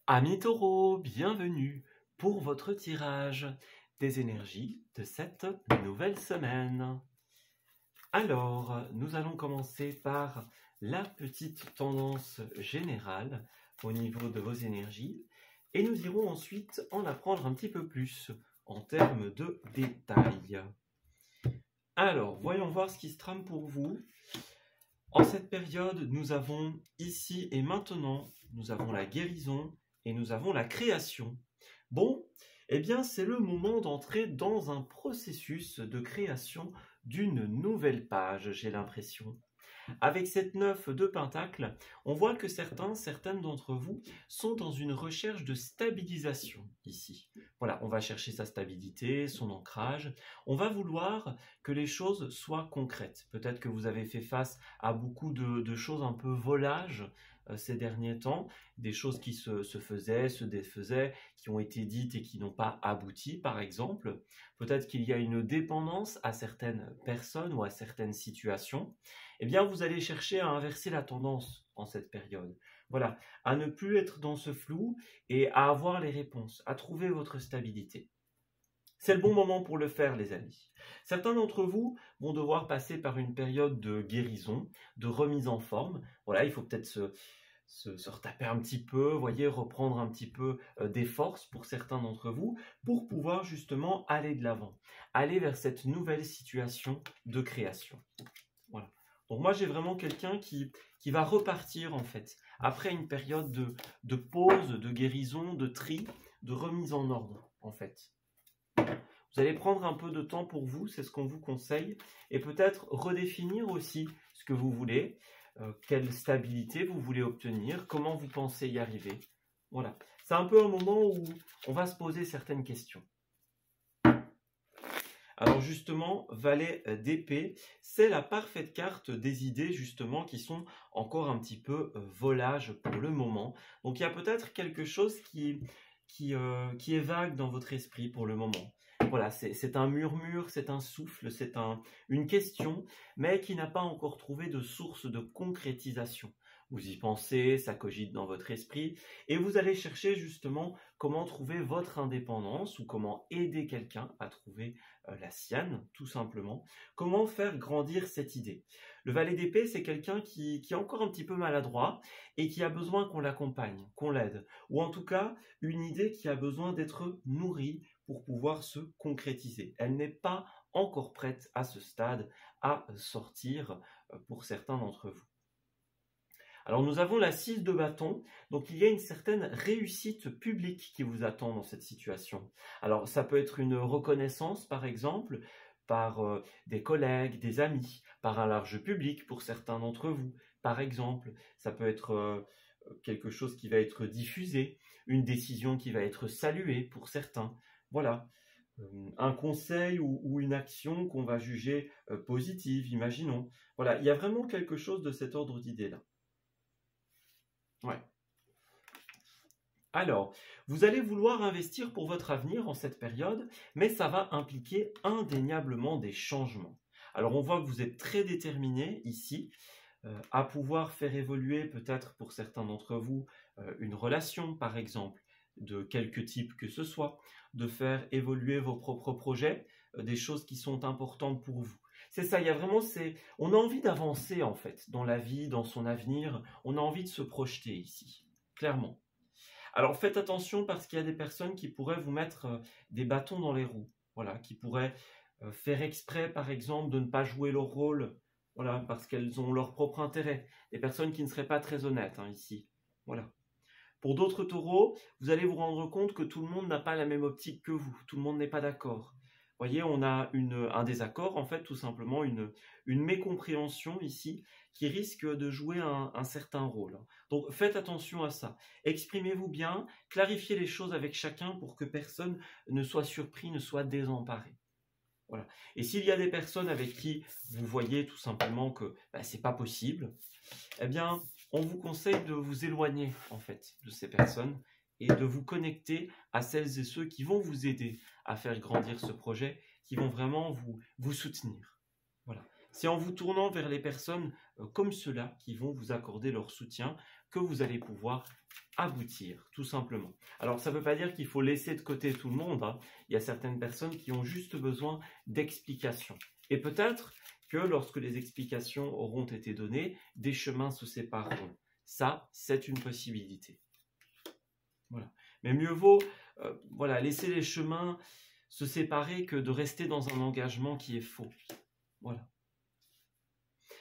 Amis taureaux, bienvenue pour votre tirage des énergies de cette nouvelle semaine. Alors, nous allons commencer par la petite tendance générale au niveau de vos énergies et nous irons ensuite en apprendre un petit peu plus en termes de détails. Alors, voyons voir ce qui se trame pour vous. En cette période, nous avons ici et maintenant, nous avons la guérison et nous avons la création. Bon, eh bien c'est le moment d'entrer dans un processus de création d'une nouvelle page, j'ai l'impression. Avec cette 9 de Pentacle, on voit que certaines d'entre vous sont dans une recherche de stabilisation ici. Voilà, on va chercher sa stabilité, son ancrage. On va vouloir que les choses soient concrètes. Peut-être que vous avez fait face à beaucoup de choses un peu volages ces derniers temps, des choses qui se faisaient, se défaisaient, qui ont été dites et qui n'ont pas abouti, par exemple. Peut-être qu'il y a une dépendance à certaines personnes ou à certaines situations. Eh bien, vous allez chercher à inverser la tendance en cette période. Voilà, à ne plus être dans ce flou et à avoir les réponses, à trouver votre stabilité. C'est le bon moment pour le faire, les amis. Certains d'entre vous vont devoir passer par une période de guérison, de remise en forme. Voilà, il faut peut-être se retaper un petit peu, voyez, reprendre un petit peu des forces pour certains d'entre vous, pour pouvoir justement aller de l'avant, aller vers cette nouvelle situation de création. Voilà. Donc moi, j'ai vraiment quelqu'un qui va repartir, en fait, après une période de pause, de guérison, de tri, de remise en ordre, en fait. Vous allez prendre un peu de temps pour vous, c'est ce qu'on vous conseille, et peut-être redéfinir aussi ce que vous voulez, quelle stabilité vous voulez obtenir, comment vous pensez y arriver. Voilà, c'est un peu un moment où on va se poser certaines questions. Alors justement, valet d'épée, c'est la parfaite carte des idées justement qui sont encore un petit peu volages pour le moment. Donc il y a peut-être quelque chose qui est vague dans votre esprit pour le moment. Voilà, c'est un murmure, c'est un souffle, c'est une question, mais qui n'a pas encore trouvé de source de concrétisation. Vous y pensez, ça cogite dans votre esprit, et vous allez chercher justement comment trouver votre indépendance ou comment aider quelqu'un à trouver la sienne, tout simplement. Comment faire grandir cette idée. Le valet d'épée, c'est quelqu'un qui est encore un petit peu maladroit et qui a besoin qu'on l'accompagne, qu'on l'aide, ou en tout cas une idée qui a besoin d'être nourrie pour pouvoir se concrétiser. Elle n'est pas encore prête à ce stade à sortir pour certains d'entre vous. Alors nous avons la 6 de bâton, donc il y a une certaine réussite publique qui vous attend dans cette situation. Alors ça peut être une reconnaissance par exemple, par des collègues, des amis, par un large public pour certains d'entre vous. Par exemple, ça peut être quelque chose qui va être diffusé, une décision qui va être saluée pour certains. Voilà, un conseil ou une action qu'on va juger positive, imaginons. Voilà, il y a vraiment quelque chose de cet ordre d'idées-là. Ouais. Alors, vous allez vouloir investir pour votre avenir en cette période, mais ça va impliquer indéniablement des changements. Alors, on voit que vous êtes très déterminé ici à pouvoir faire évoluer peut-être pour certains d'entre vous une relation, par exemple, de quelque type que ce soit, de faire évoluer vos propres projets, des choses qui sont importantes pour vous. C'est ça, il y a vraiment, on a envie d'avancer en fait, dans la vie, dans son avenir, on a envie de se projeter ici, clairement. Alors faites attention parce qu'il y a des personnes qui pourraient vous mettre des bâtons dans les roues, voilà, qui pourraient faire exprès par exemple de ne pas jouer leur rôle, voilà, parce qu'elles ont leur propre intérêt, des personnes qui ne seraient pas très honnêtes ici, voilà. Pour d'autres taureaux, vous allez vous rendre compte que tout le monde n'a pas la même optique que vous, tout le monde n'est pas d'accord. Vous voyez, on a un désaccord, en fait, tout simplement, une mécompréhension ici qui risque de jouer un certain rôle. Donc, faites attention à ça. Exprimez-vous bien, clarifiez les choses avec chacun pour que personne ne soit surpris, ne soit désemparé. Voilà. Et s'il y a des personnes avec qui vous voyez tout simplement que c'est pas possible, eh bien, on vous conseille de vous éloigner, en fait, de ces personnes et de vous connecter à celles et ceux qui vont vous aider à faire grandir ce projet, qui vont vraiment vous soutenir. Voilà. C'est en vous tournant vers les personnes comme ceux-là qui vont vous accorder leur soutien que vous allez pouvoir aboutir, tout simplement. Alors, ça ne veut pas dire qu'il faut laisser de côté tout le monde, hein. Il y a certaines personnes qui ont juste besoin d'explications. Et peut-être que lorsque les explications auront été données, des chemins se sépareront. Ça, c'est une possibilité. Voilà. Mais mieux vaut voilà, laisser les chemins se séparer que de rester dans un engagement qui est faux. Voilà.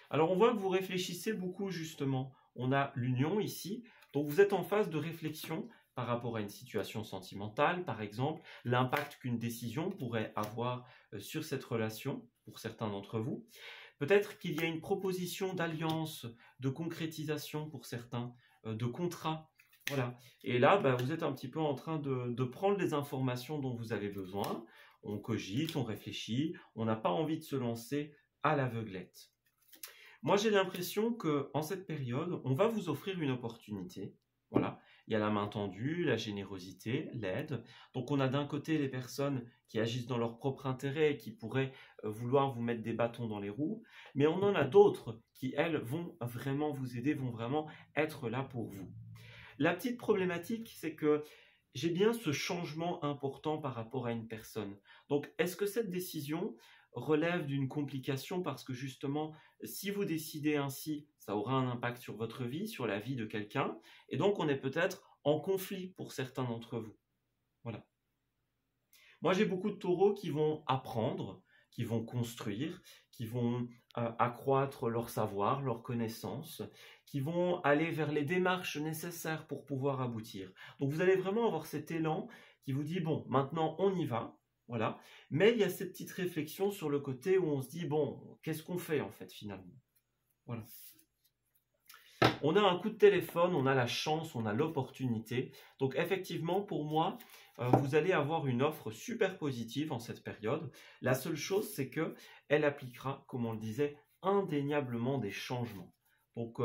Alors, on voit que vous réfléchissez beaucoup, justement. On a l'union ici. Donc, vous êtes en phase de réflexion par rapport à une situation sentimentale, par exemple, l'impact qu'une décision pourrait avoir sur cette relation, pour certains d'entre vous. Peut-être qu'il y a une proposition d'alliance, de concrétisation pour certains, de contrat. Voilà. Et là, vous êtes un petit peu en train de prendre les informations dont vous avez besoin. On cogite, on réfléchit, on n'a pas envie de se lancer à l'aveuglette. Moi, j'ai l'impression qu'en cette période, on va vous offrir une opportunité. Voilà. Il y a la main tendue, la générosité, l'aide. Donc, on a d'un côté les personnes qui agissent dans leur propre intérêt et qui pourraient vouloir vous mettre des bâtons dans les roues. Mais on en a d'autres qui, elles, vont vraiment vous aider, vont vraiment être là pour vous. La petite problématique, c'est que j'ai bien ce changement important par rapport à une personne. Donc, est-ce que cette décision relève d'une complication parce que justement, si vous décidez ainsi, ça aura un impact sur votre vie, sur la vie de quelqu'un, et donc on est peut-être en conflit pour certains d'entre vous. Voilà. Moi, j'ai beaucoup de taureaux qui vont apprendre, qui vont construire, qui vont accroître leur savoir, leur connaissance, qui vont aller vers les démarches nécessaires pour pouvoir aboutir. Donc, vous allez vraiment avoir cet élan qui vous dit, bon, maintenant, on y va. Voilà. Mais il y a cette petite réflexion sur le côté où on se dit, bon, qu'est-ce qu'on fait en fait finalement? Voilà. On a un coup de téléphone, on a la chance, on a l'opportunité. Donc effectivement, pour moi, vous allez avoir une offre super positive en cette période. La seule chose, c'est qu'elle appliquera, comme on le disait, indéniablement des changements. Donc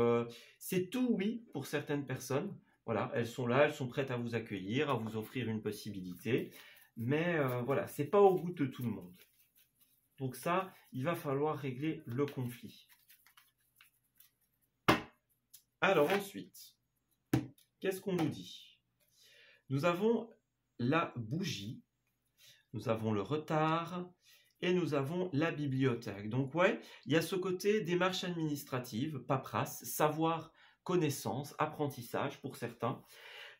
c'est tout oui pour certaines personnes. Voilà, elles sont là, elles sont prêtes à vous accueillir, à vous offrir une possibilité. Mais voilà, c'est pas au goût de tout le monde. Donc ça, il va falloir régler le conflit. Alors ensuite, qu'est-ce qu'on nous dit? Nous avons la bougie, nous avons le retard et nous avons la bibliothèque. Donc ouais, il y a ce côté démarche administrative, paperasse, savoir, connaissance, apprentissage pour certains.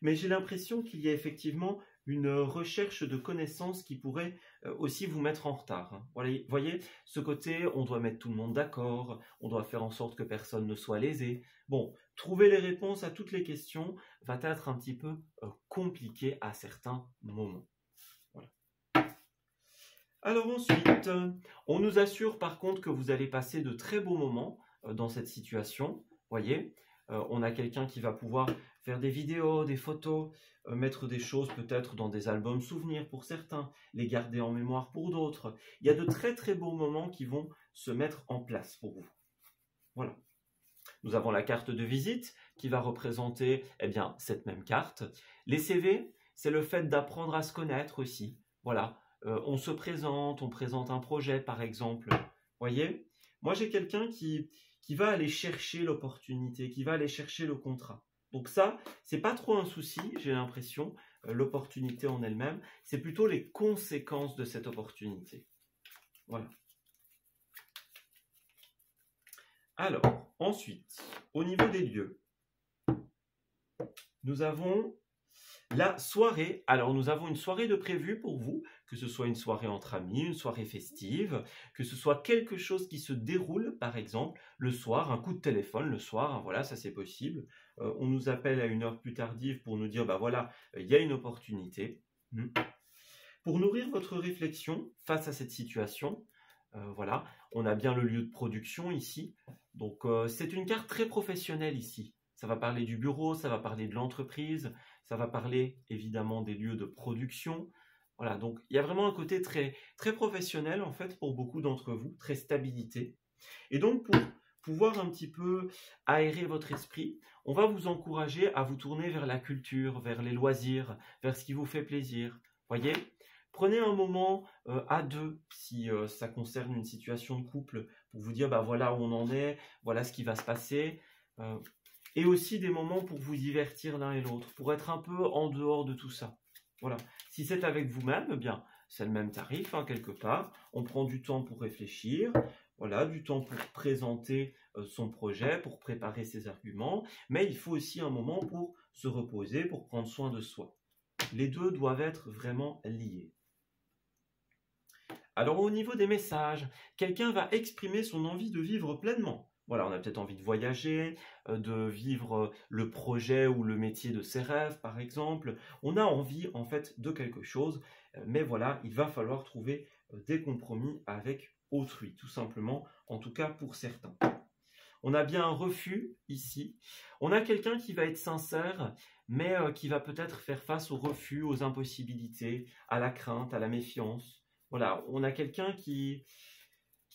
Mais j'ai l'impression qu'il y a effectivement une recherche de connaissances qui pourrait aussi vous mettre en retard. Vous voyez, ce côté, on doit mettre tout le monde d'accord, on doit faire en sorte que personne ne soit lésé. Bon, trouver les réponses à toutes les questions va être un petit peu compliqué à certains moments. Voilà. Alors ensuite, on nous assure par contre que vous allez passer de très beaux moments dans cette situation. Voyez, on a quelqu'un qui va pouvoir faire des vidéos, des photos, mettre des choses peut-être dans des albums souvenirs pour certains, les garder en mémoire pour d'autres. Il y a de très très beaux moments qui vont se mettre en place pour vous. Voilà. Nous avons la carte de visite qui va représenter cette même carte. Les CV, c'est le fait d'apprendre à se connaître aussi. Voilà, on se présente, on présente un projet par exemple. Voyez, moi j'ai quelqu'un qui va aller chercher l'opportunité, qui va aller chercher le contrat. Donc ça, c'est pas trop un souci, j'ai l'impression, l'opportunité en elle-même, c'est plutôt les conséquences de cette opportunité. Voilà. Alors, ensuite, au niveau des lieux, nous avons la soirée. Alors, nous avons une soirée de prévue pour vous, que ce soit une soirée entre amis, une soirée festive, que ce soit quelque chose qui se déroule, par exemple, le soir, un coup de téléphone le soir, hein, voilà, ça c'est possible. On nous appelle à une heure plus tardive pour nous dire, voilà, il y a une opportunité. Pour nourrir votre réflexion face à cette situation, voilà, on a bien le lieu de production ici. Donc, c'est une carte très professionnelle ici. Ça va parler du bureau, ça va parler de l'entreprise, ça va parler évidemment des lieux de production. Voilà, donc il y a vraiment un côté très, très professionnel en fait pour beaucoup d'entre vous, très stabilité. Et donc pour pouvoir un petit peu aérer votre esprit, on va vous encourager à vous tourner vers la culture, vers les loisirs, vers ce qui vous fait plaisir. Voyez ? Prenez un moment à deux, si ça concerne une situation de couple, pour vous dire, bah, voilà où on en est, voilà ce qui va se passer. Et aussi des moments pour vous divertir l'un et l'autre, pour être un peu en dehors de tout ça. Voilà. Si c'est avec vous-même, eh bien, c'est le même tarif, hein, quelque part. On prend du temps pour réfléchir, voilà, du temps pour présenter son projet, pour préparer ses arguments, mais il faut aussi un moment pour se reposer, pour prendre soin de soi. Les deux doivent être vraiment liés. Alors au niveau des messages, quelqu'un va exprimer son envie de vivre pleinement. Voilà, on a peut-être envie de voyager, de vivre le projet ou le métier de ses rêves, par exemple. On a envie, en fait, de quelque chose, mais voilà, il va falloir trouver des compromis avec autrui, tout simplement, en tout cas pour certains. On a bien un refus ici. On a quelqu'un qui va être sincère, mais qui va peut-être faire face au refus, aux impossibilités, à la crainte, à la méfiance. Voilà, on a quelqu'un qui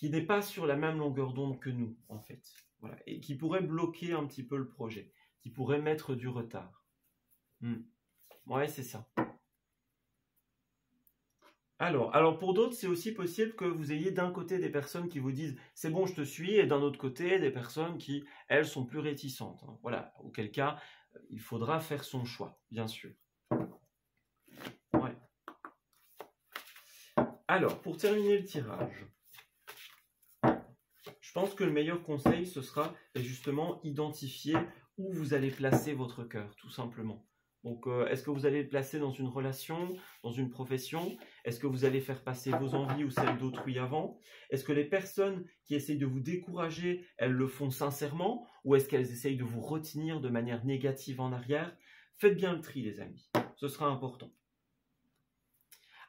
n'est pas sur la même longueur d'onde que nous, en fait. Voilà, et qui pourrait bloquer un petit peu le projet, qui pourrait mettre du retard. Ouais, c'est ça. Alors pour d'autres, c'est aussi possible que vous ayez d'un côté des personnes qui vous disent « c'est bon, je te suis », et d'un autre côté, des personnes qui, elles, sont plus réticentes. Hein. Voilà, auquel cas, il faudra faire son choix, bien sûr. Ouais. Alors, pour terminer le tirage, je pense que le meilleur conseil, ce sera justement identifier où vous allez placer votre cœur, tout simplement. Donc, est-ce que vous allez le placer dans une relation, dans une profession? Est-ce que vous allez faire passer vos envies ou celles d'autrui avant? Est-ce que les personnes qui essayent de vous décourager, elles le font sincèrement? Ou est-ce qu'elles essayent de vous retenir de manière négative en arrière? Faites bien le tri, les amis. Ce sera important.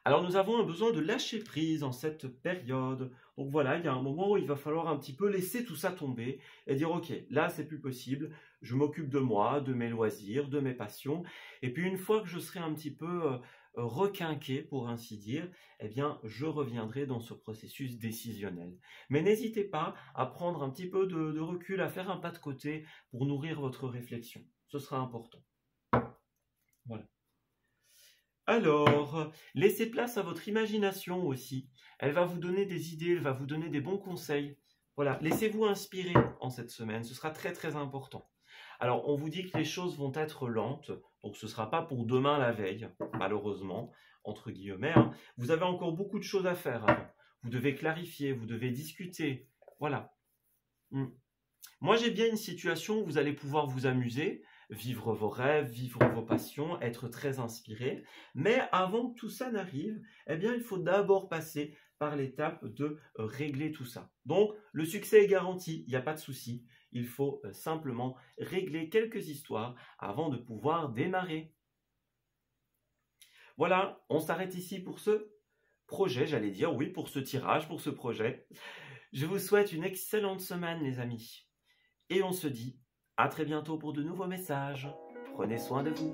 Alors, nous avons un besoin de lâcher prise en cette période. Donc voilà, il y a un moment où il va falloir un petit peu laisser tout ça tomber et dire « Ok, là, c'est plus possible. Je m'occupe de moi, de mes loisirs, de mes passions. Et puis, une fois que je serai un petit peu requinqué, pour ainsi dire, eh bien, je reviendrai dans ce processus décisionnel. Mais n'hésitez pas à prendre un petit peu de recul, à faire un pas de côté pour nourrir votre réflexion. Ce sera important. Voilà. Alors, laissez place à votre imagination aussi. Elle va vous donner des idées, elle va vous donner des bons conseils. Voilà, laissez-vous inspirer en cette semaine, ce sera très très important. Alors, on vous dit que les choses vont être lentes, donc ce ne sera pas pour demain la veille, malheureusement, entre guillemets. Hein. Vous avez encore beaucoup de choses à faire avant. Vous devez clarifier, vous devez discuter. Voilà. Moi, j'ai bien une situation où vous allez pouvoir vous amuser, vivre vos rêves, vivre vos passions, être très inspiré. Mais avant que tout ça n'arrive, eh bien, il faut d'abord passer par l'étape de régler tout ça. Donc, le succès est garanti, il n'y a pas de souci. Il faut simplement régler quelques histoires avant de pouvoir démarrer. Voilà, on s'arrête ici pour ce projet, j'allais dire, oui, pour ce tirage, pour ce projet. Je vous souhaite une excellente semaine, les amis. Et on se dit à très bientôt pour de nouveaux messages. Prenez soin de vous.